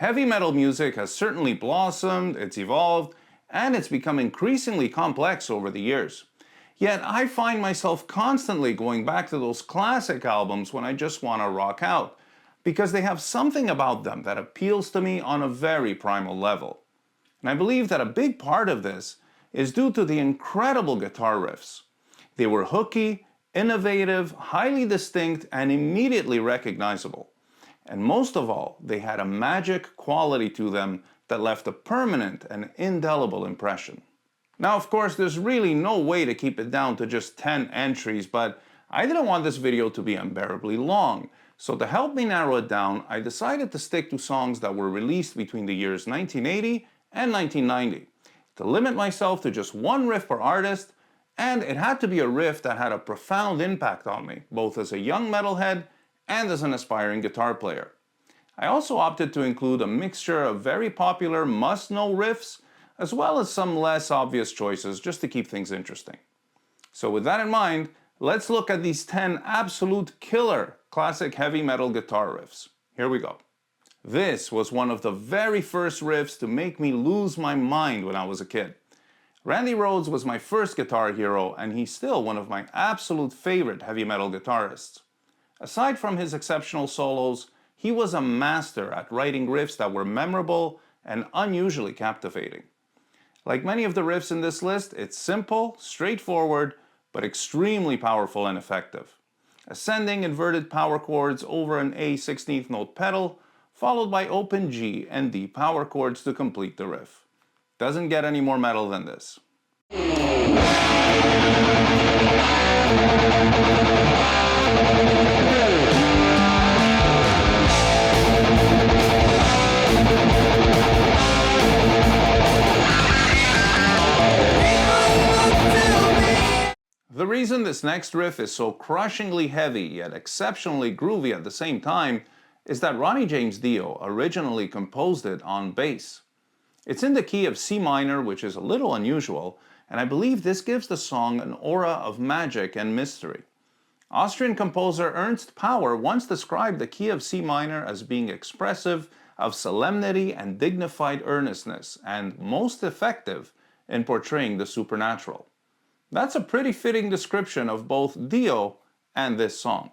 Heavy metal music has certainly blossomed, it's evolved, and it's become increasingly complex over the years. Yet I find myself constantly going back to those classic albums when I just want to rock out, because they have something about them that appeals to me on a very primal level. And I believe that a big part of this is due to the incredible guitar riffs. They were hooky, innovative, highly distinct, and immediately recognizable. And most of all, they had a magic quality to them that left a permanent and indelible impression. Now, of course, there's really no way to keep it down to just 10 entries, but I didn't want this video to be unbearably long. So to help me narrow it down, I decided to stick to songs that were released between the years 1980 and 1990, to limit myself to just one riff per artist, and it had to be a riff that had a profound impact on me, both as a young metalhead and as an aspiring guitar player. I also opted to include a mixture of very popular must-know riffs, as well as some less obvious choices just to keep things interesting. So with that in mind, let's look at these 10 absolute killer classic heavy metal guitar riffs. Here we go. This was one of the very first riffs to make me lose my mind when I was a kid. Randy Rhoads was my first guitar hero, and he's still one of my absolute favorite heavy metal guitarists. Aside from his exceptional solos, he was a master at writing riffs that were memorable and unusually captivating. Like many of the riffs in this list, it's simple, straightforward, but extremely powerful and effective. Ascending inverted power chords over an A 16th note pedal, followed by open G and D power chords to complete the riff. Doesn't get any more metal than this. The reason this next riff is so crushingly heavy yet exceptionally groovy at the same time is that Ronnie James Dio originally composed it on bass. It's in the key of C minor, which is a little unusual, and I believe this gives the song an aura of magic and mystery. Austrian composer Ernst Pauer once described the key of C minor as being expressive of solemnity and dignified earnestness, and most effective in portraying the supernatural. That's a pretty fitting description of both Dio and this song.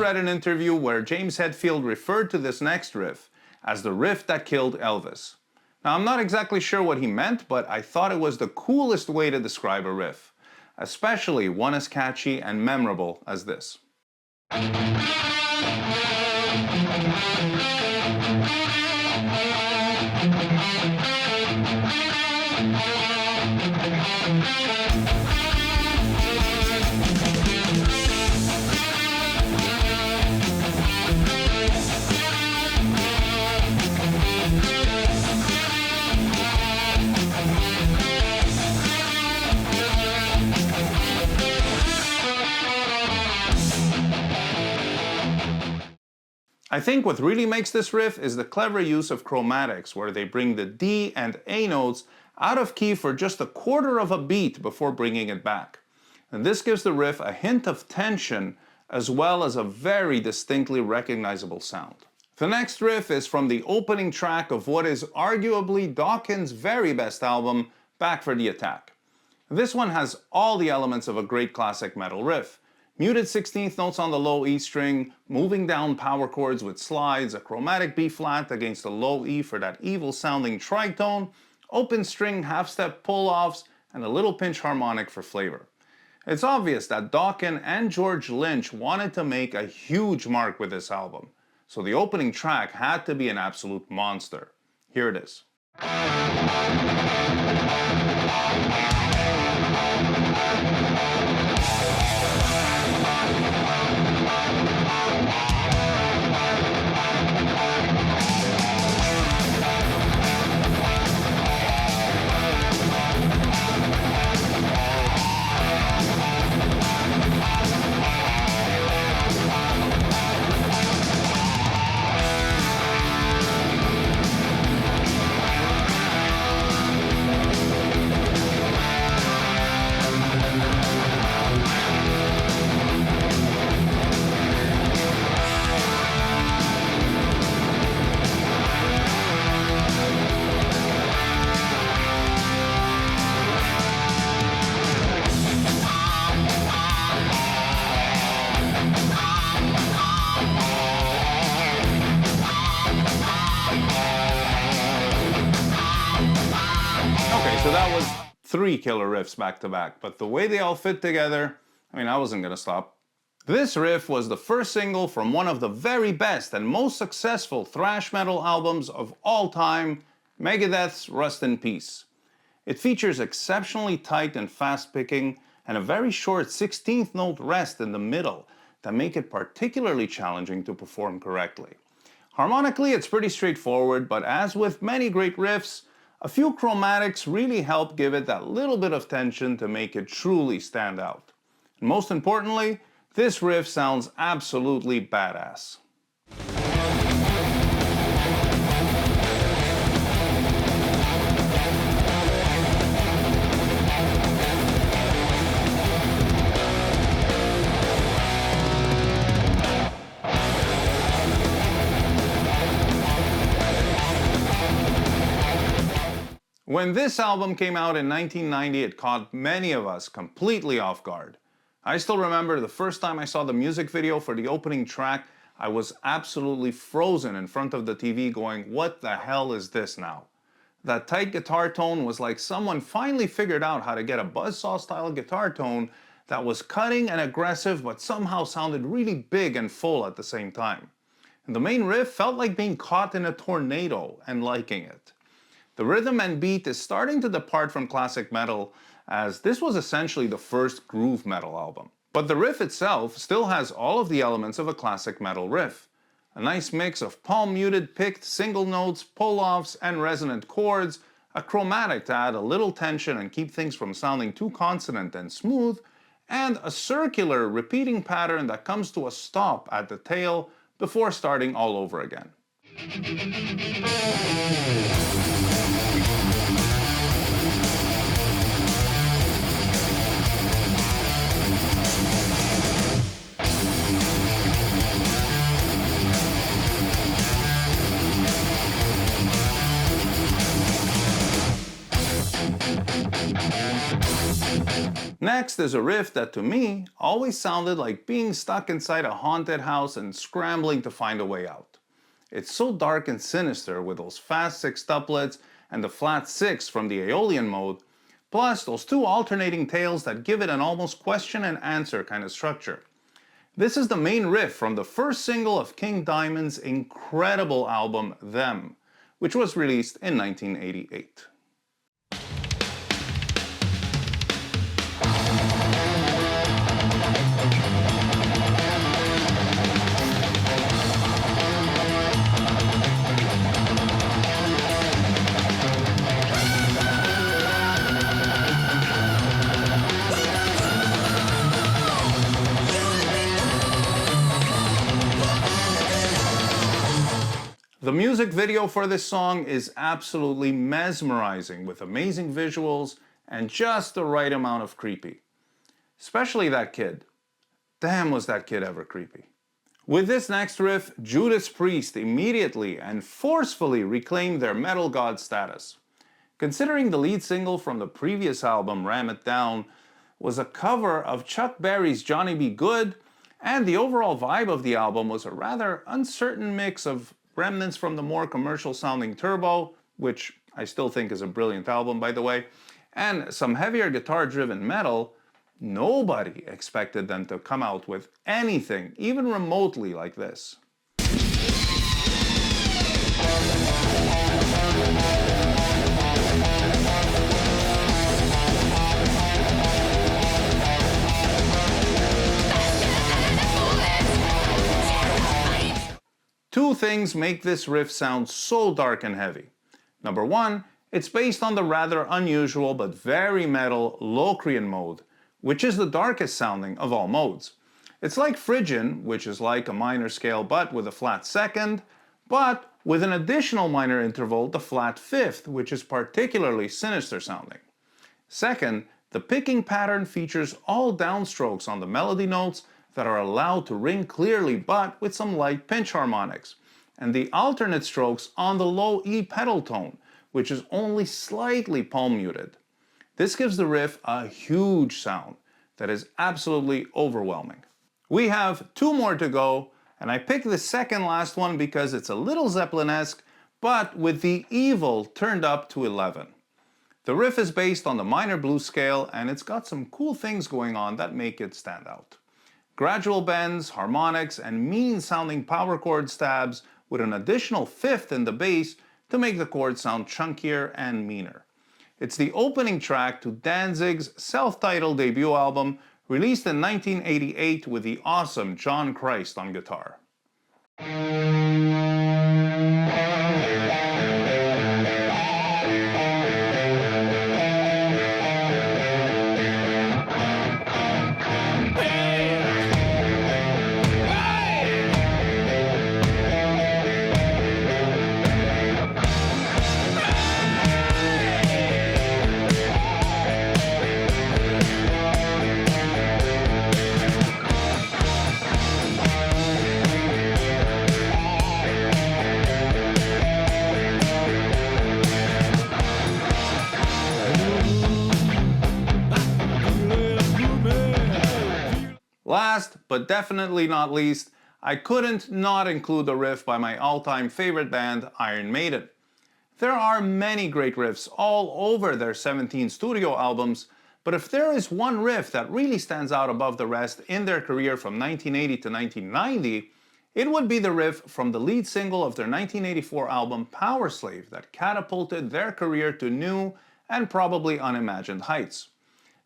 I read an interview where James Hetfield referred to this next riff as the riff that killed Elvis. Now, I'm not exactly sure what he meant, but I thought it was the coolest way to describe a riff, especially one as catchy and memorable as this. I think what really makes this riff is the clever use of chromatics, where they bring the D and A notes out of key for just a quarter of a beat before bringing it back. And this gives the riff a hint of tension as well as a very distinctly recognizable sound. The next riff is from the opening track of what is arguably Dawkins' very best album, Back for the Attack. This one has all the elements of a great classic metal riff. Muted 16th notes on the low E string, moving down power chords with slides, a chromatic B flat against the low E for that evil sounding tritone, open string half-step pull-offs, and a little pinch harmonic for flavor. It's obvious that Dawkins and George Lynch wanted to make a huge mark with this album, so the opening track had to be an absolute monster. Here it is. Okay, so that was 3 killer riffs back to back, but the way they all fit together, I mean, I wasn't gonna stop. This riff was the first single from one of the very best and most successful thrash metal albums of all time, Megadeth's Rust in Peace. It features exceptionally tight and fast picking and a very short 16th note rest in the middle that make it particularly challenging to perform correctly. Harmonically, it's pretty straightforward, but as with many great riffs, a few chromatics really help give it that little bit of tension to make it truly stand out. And most importantly, this riff sounds absolutely badass. When this album came out in 1990, it caught many of us completely off guard. I still remember the first time I saw the music video for the opening track, I was absolutely frozen in front of the TV going, what the hell is this now? That tight guitar tone was like someone finally figured out how to get a buzzsaw style guitar tone that was cutting and aggressive but somehow sounded really big and full at the same time. And the main riff felt like being caught in a tornado and liking it. The rhythm and beat is starting to depart from classic metal, as this was essentially the first groove metal album. But the riff itself still has all of the elements of a classic metal riff. A nice mix of palm-muted picked single notes, pull-offs, and resonant chords, a chromatic to add a little tension and keep things from sounding too consonant and smooth, and a circular repeating pattern that comes to a stop at the tail before starting all over again. Next is a riff that to me always sounded like being stuck inside a haunted house and scrambling to find a way out. It's so dark and sinister with those fast sextuplets and the flat six from the Aeolian mode, plus those two alternating tails that give it an almost question and answer kind of structure. This is the main riff from the first single of King Diamond's incredible album Them, which was released in 1988. The music video for this song is absolutely mesmerizing with amazing visuals and just the right amount of creepy. Especially that kid. Damn, was that kid ever creepy. With this next riff, Judas Priest immediately and forcefully reclaimed their metal god status. Considering the lead single from the previous album, Ram It Down, was a cover of Chuck Berry's Johnny B. Good, and the overall vibe of the album was a rather uncertain mix of remnants from the more commercial sounding Turbo, which I still think is a brilliant album by the way, and some heavier guitar driven metal, nobody expected them to come out with anything even remotely like this. Two things make this riff sound so dark and heavy. Number one, it's based on the rather unusual but very metal Locrian mode, which is the darkest sounding of all modes. It's like Phrygian, which is like a minor scale but with a flat second, but with an additional minor interval, the flat fifth, which is particularly sinister sounding. Second, the picking pattern features all downstrokes on the melody notes that are allowed to ring clearly but with some light pinch harmonics, and the alternate strokes on the low E pedal tone, which is only slightly palm muted. This gives the riff a huge sound that is absolutely overwhelming. We have two more to go, and I picked the second last one because it's a little Zeppelin-esque, but with the evil turned up to 11. The riff is based on the minor blues scale, and it's got some cool things going on that make it stand out. Gradual bends, harmonics, and mean-sounding power chord stabs with an additional fifth in the bass to make the chords sound chunkier and meaner. It's the opening track to Danzig's self-titled debut album, released in 1988 with the awesome John Christ on guitar. Last, but definitely not least, I couldn't not include the riff by my all-time favorite band, Iron Maiden. There are many great riffs all over their 17 studio albums, but if there is one riff that really stands out above the rest in their career from 1980 to 1990, it would be the riff from the lead single of their 1984 album Power Slave that catapulted their career to new and probably unimagined heights.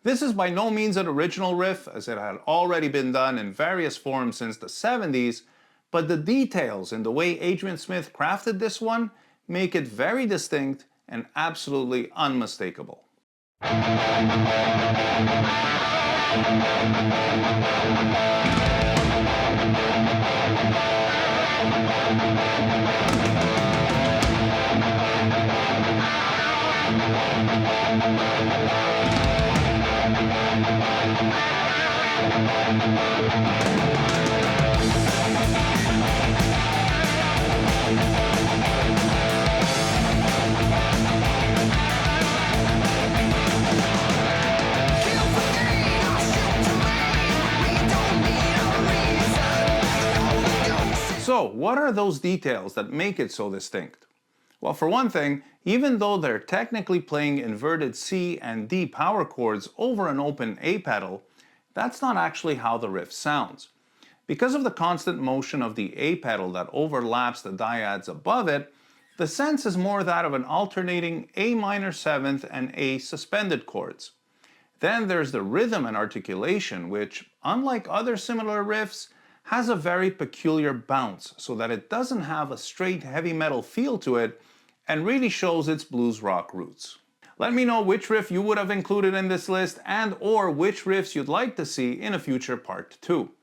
This is by no means an original riff, as it had already been done in various forms since the 70s, but the details in the way Adrian Smith crafted this one make it very distinct and absolutely unmistakable. So, what are those details that make it so distinct? Well, for one thing, even though they're technically playing inverted C and D power chords over an open A pedal, that's not actually how the riff sounds. Because of the constant motion of the A pedal that overlaps the dyads above it, the sense is more that of an alternating A minor 7th and A suspended chords. Then there's the rhythm and articulation, which, unlike other similar riffs, has a very peculiar bounce so that it doesn't have a straight heavy metal feel to it and really shows its blues rock roots. Let me know which riff you would have included in this list and or which riffs you'd like to see in a future part 2.